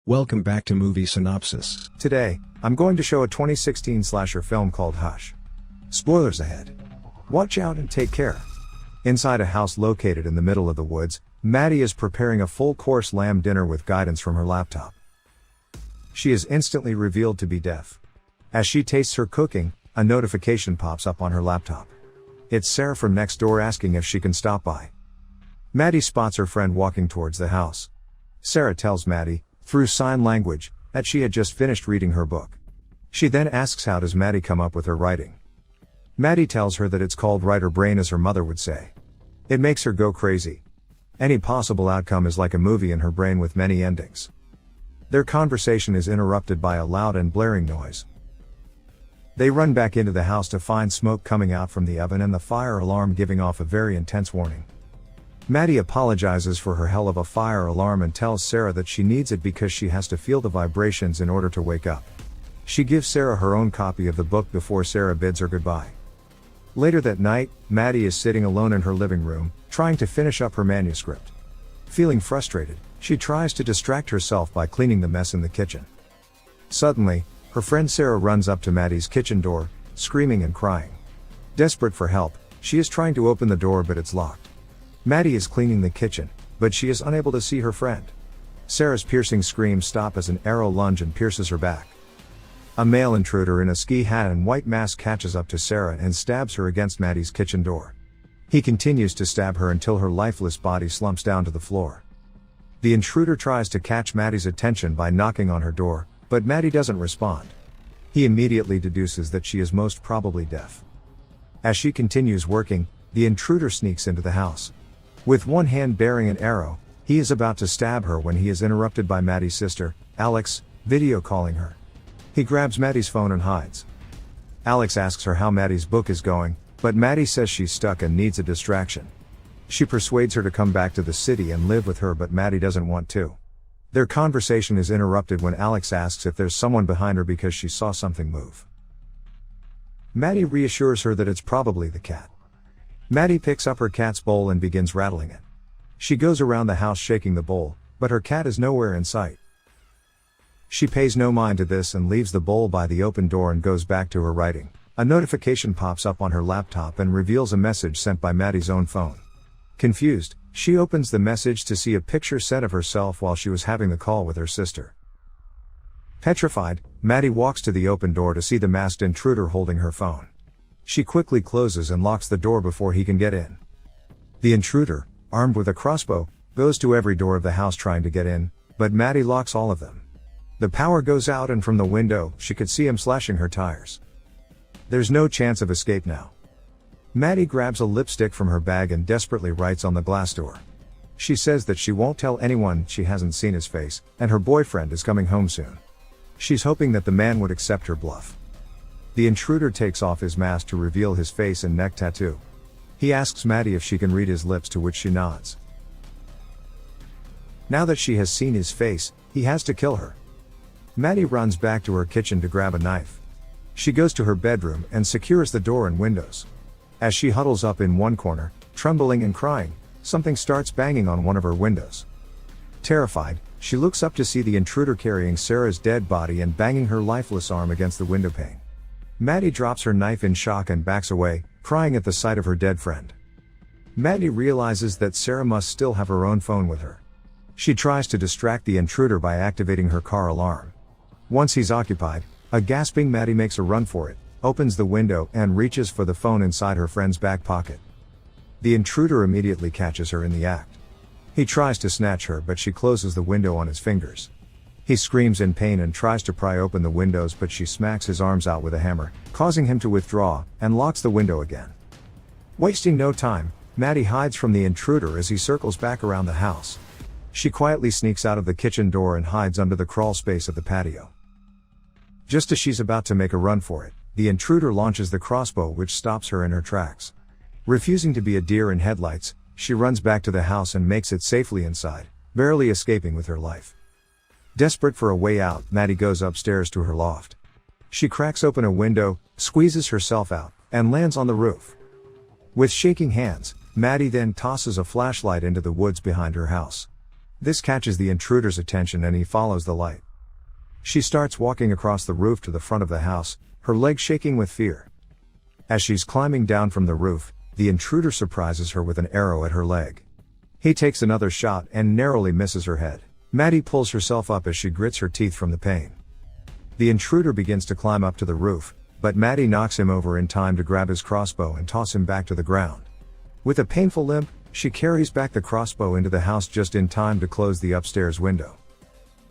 Welcome back to Movie Synopsis. Today, I'm going to show a 2016 slasher film called Hush. Spoilers ahead. Watch out and take care. Inside a house located in the middle of the woods, Maddie is preparing a full-course lamb dinner with guidance from her laptop. She is instantly revealed to be deaf. As she tastes her cooking, a notification pops up on her laptop. It's Sarah from next door asking if she can stop by. Maddie spots her friend walking towards the house. Sarah tells Maddie, through sign language, that she had just finished reading her book. She then asks how does Maddie come up with her writing. Maddie tells her that it's called writer brain, as her mother would say. It makes her go crazy. Any possible outcome is like a movie in her brain with many endings. Their conversation is interrupted by a loud and blaring noise. They run back into the house to find smoke coming out from the oven and the fire alarm giving off a very intense warning. Maddie apologizes for her hell of a fire alarm and tells Sarah that she needs it because she has to feel the vibrations in order to wake up. She gives Sarah her own copy of the book before Sarah bids her goodbye. Later that night, Maddie is sitting alone in her living room, trying to finish up her manuscript. Feeling frustrated, she tries to distract herself by cleaning the mess in the kitchen. Suddenly, her friend Sarah runs up to Maddie's kitchen door, screaming and crying. Desperate for help, she is trying to open the door but it's locked. Maddie is cleaning the kitchen, but she is unable to see her friend. Sarah's piercing screams stop as an arrow lunges and pierces her back. A male intruder in a ski hat and white mask catches up to Sarah and stabs her against Maddie's kitchen door. He continues to stab her until her lifeless body slumps down to the floor. The intruder tries to catch Maddie's attention by knocking on her door, but Maddie doesn't respond. He immediately deduces that she is most probably deaf. As she continues working, the intruder sneaks into the house. With one hand bearing an arrow, he is about to stab her when he is interrupted by Maddie's sister, Alex, video calling her. He grabs Maddie's phone and hides. Alex asks her how Maddie's book is going, but Maddie says she's stuck and needs a distraction. She persuades her to come back to the city and live with her, but Maddie doesn't want to. Their conversation is interrupted when Alex asks if there's someone behind her because she saw something move. Maddie reassures her that it's probably the cat. Maddie picks up her cat's bowl and begins rattling it. She goes around the house shaking the bowl, but her cat is nowhere in sight. She pays no mind to this and leaves the bowl by the open door and goes back to her writing. A notification pops up on her laptop and reveals a message sent by Maddie's own phone. Confused, she opens the message to see a picture sent of herself while she was having the call with her sister. Petrified, Maddie walks to the open door to see the masked intruder holding her phone. She quickly closes and locks the door before he can get in. The intruder, armed with a crossbow, goes to every door of the house trying to get in, but Maddie locks all of them. The power goes out and from the window, she could see him slashing her tires. There's no chance of escape now. Maddie grabs a lipstick from her bag and desperately writes on the glass door. She says that she won't tell anyone she hasn't seen his face, and her boyfriend is coming home soon. She's hoping that the man would accept her bluff. The intruder takes off his mask to reveal his face and neck tattoo. He asks Maddie if she can read his lips, to which she nods. Now that she has seen his face, he has to kill her. Maddie runs back to her kitchen to grab a knife. She goes to her bedroom and secures the door and windows. As she huddles up in one corner, trembling and crying, something starts banging on one of her windows. Terrified, she looks up to see the intruder carrying Sarah's dead body and banging her lifeless arm against the window pane. Maddie drops her knife in shock and backs away, crying at the sight of her dead friend. Maddie realizes that Sarah must still have her own phone with her. She tries to distract the intruder by activating her car alarm. Once he's occupied, a gasping Maddie makes a run for it, opens the window and reaches for the phone inside her friend's back pocket. The intruder immediately catches her in the act. He tries to snatch her, but she closes the window on his fingers. He screams in pain and tries to pry open the windows, but she smacks his arms out with a hammer, causing him to withdraw, and locks the window again. Wasting no time, Maddie hides from the intruder as he circles back around the house. She quietly sneaks out of the kitchen door and hides under the crawl space of the patio. Just as she's about to make a run for it, the intruder launches the crossbow, which stops her in her tracks. Refusing to be a deer in headlights, she runs back to the house and makes it safely inside, barely escaping with her life. Desperate for a way out, Maddie goes upstairs to her loft. She cracks open a window, squeezes herself out, and lands on the roof. With shaking hands, Maddie then tosses a flashlight into the woods behind her house. This catches the intruder's attention and he follows the light. She starts walking across the roof to the front of the house, her legs shaking with fear. As she's climbing down from the roof, the intruder surprises her with an arrow at her leg. He takes another shot and narrowly misses her head. Maddie pulls herself up as she grits her teeth from the pain. The intruder begins to climb up to the roof, but Maddie knocks him over in time to grab his crossbow and toss him back to the ground. With a painful limp, she carries back the crossbow into the house just in time to close the upstairs window.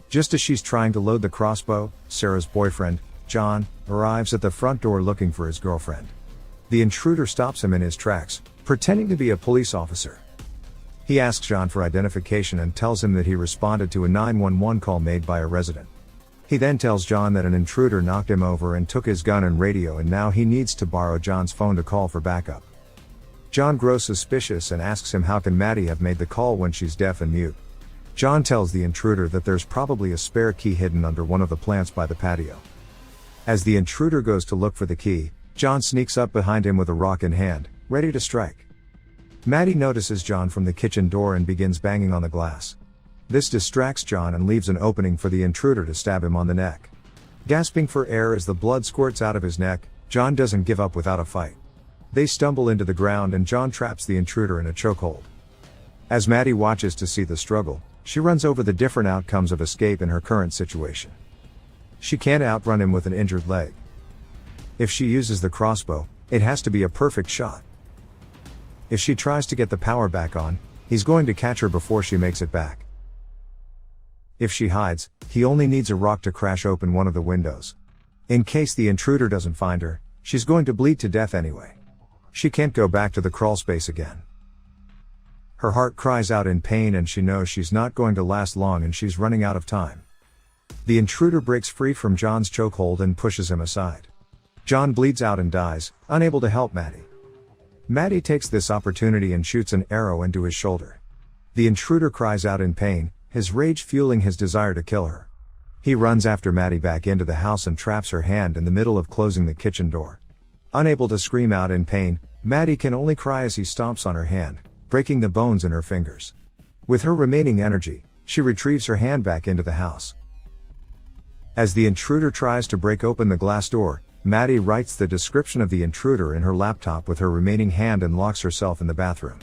Just as she's trying to load the crossbow, Sarah's boyfriend, John, arrives at the front door looking for his girlfriend. The intruder stops him in his tracks, pretending to be a police officer. He asks John for identification and tells him that he responded to a 911 call made by a resident. He then tells John that an intruder knocked him over and took his gun and radio and now he needs to borrow John's phone to call for backup. John grows suspicious and asks him how can Maddie have made the call when she's deaf and mute. John tells the intruder that there's probably a spare key hidden under one of the plants by the patio. As the intruder goes to look for the key, John sneaks up behind him with a rock in hand, ready to strike. Maddie notices John from the kitchen door and begins banging on the glass. This distracts John and leaves an opening for the intruder to stab him on the neck. Gasping for air as the blood squirts out of his neck, John doesn't give up without a fight. They stumble into the ground and John traps the intruder in a chokehold. As Maddie watches to see the struggle, she runs over the different outcomes of escape in her current situation. She can't outrun him with an injured leg. If she uses the crossbow, it has to be a perfect shot. If she tries to get the power back on, he's going to catch her before she makes it back. If she hides, he only needs a rock to crash open one of the windows. In case the intruder doesn't find her, she's going to bleed to death anyway. She can't go back to the crawl space again. Her heart cries out in pain and she knows she's not going to last long and she's running out of time. The intruder breaks free from John's chokehold and pushes him aside. John bleeds out and dies, unable to help Maddie. Maddie takes this opportunity and shoots an arrow into his shoulder. The intruder cries out in pain, his rage fueling his desire to kill her. He runs after Maddie back into the house and traps her hand in the middle of closing the kitchen door. Unable to scream out in pain, Maddie can only cry as he stomps on her hand, breaking the bones in her fingers. With her remaining energy, she retrieves her hand back into the house. As the intruder tries to break open the glass door, Maddie writes the description of the intruder in her laptop with her remaining hand and locks herself in the bathroom.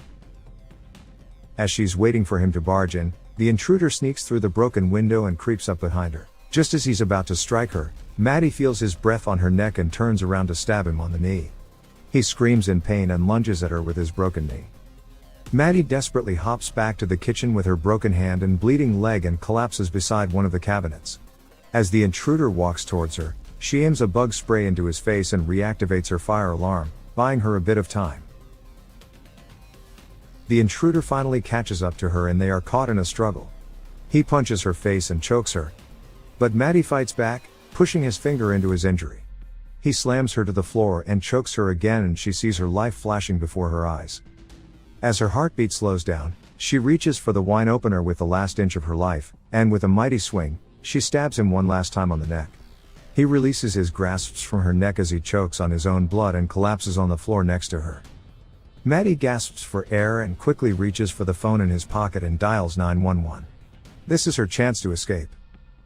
As she's waiting for him to barge in, the intruder sneaks through the broken window and creeps up behind her. Just as he's about to strike her, Maddie feels his breath on her neck and turns around to stab him on the knee. He screams in pain and lunges at her with his broken knee. Maddie desperately hops back to the kitchen with her broken hand and bleeding leg and collapses beside one of the cabinets. As the intruder walks towards her, she aims a bug spray into his face and reactivates her fire alarm, buying her a bit of time. The intruder finally catches up to her and they are caught in a struggle. He punches her face and chokes her. But Maddie fights back, pushing his finger into his injury. He slams her to the floor and chokes her again and she sees her life flashing before her eyes. As her heartbeat slows down, she reaches for the wine opener with the last inch of her life, and with a mighty swing, she stabs him one last time on the neck. He releases his grasps from her neck as he chokes on his own blood and collapses on the floor next to her. Maddie gasps for air and quickly reaches for the phone in his pocket and dials 911. This is her chance to escape.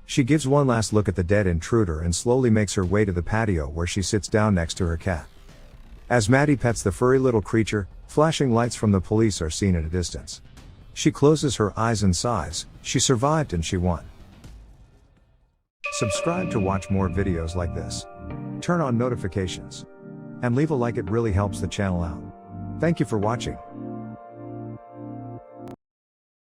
She gives one last look at the dead intruder and slowly makes her way to the patio where she sits down next to her cat. As Maddie pets the furry little creature, flashing lights from the police are seen at a distance. She closes her eyes and sighs, she survived and she won. Subscribe to watch more videos like this. Turn on notifications. And leave a like, it really helps the channel out. Thank you for watching.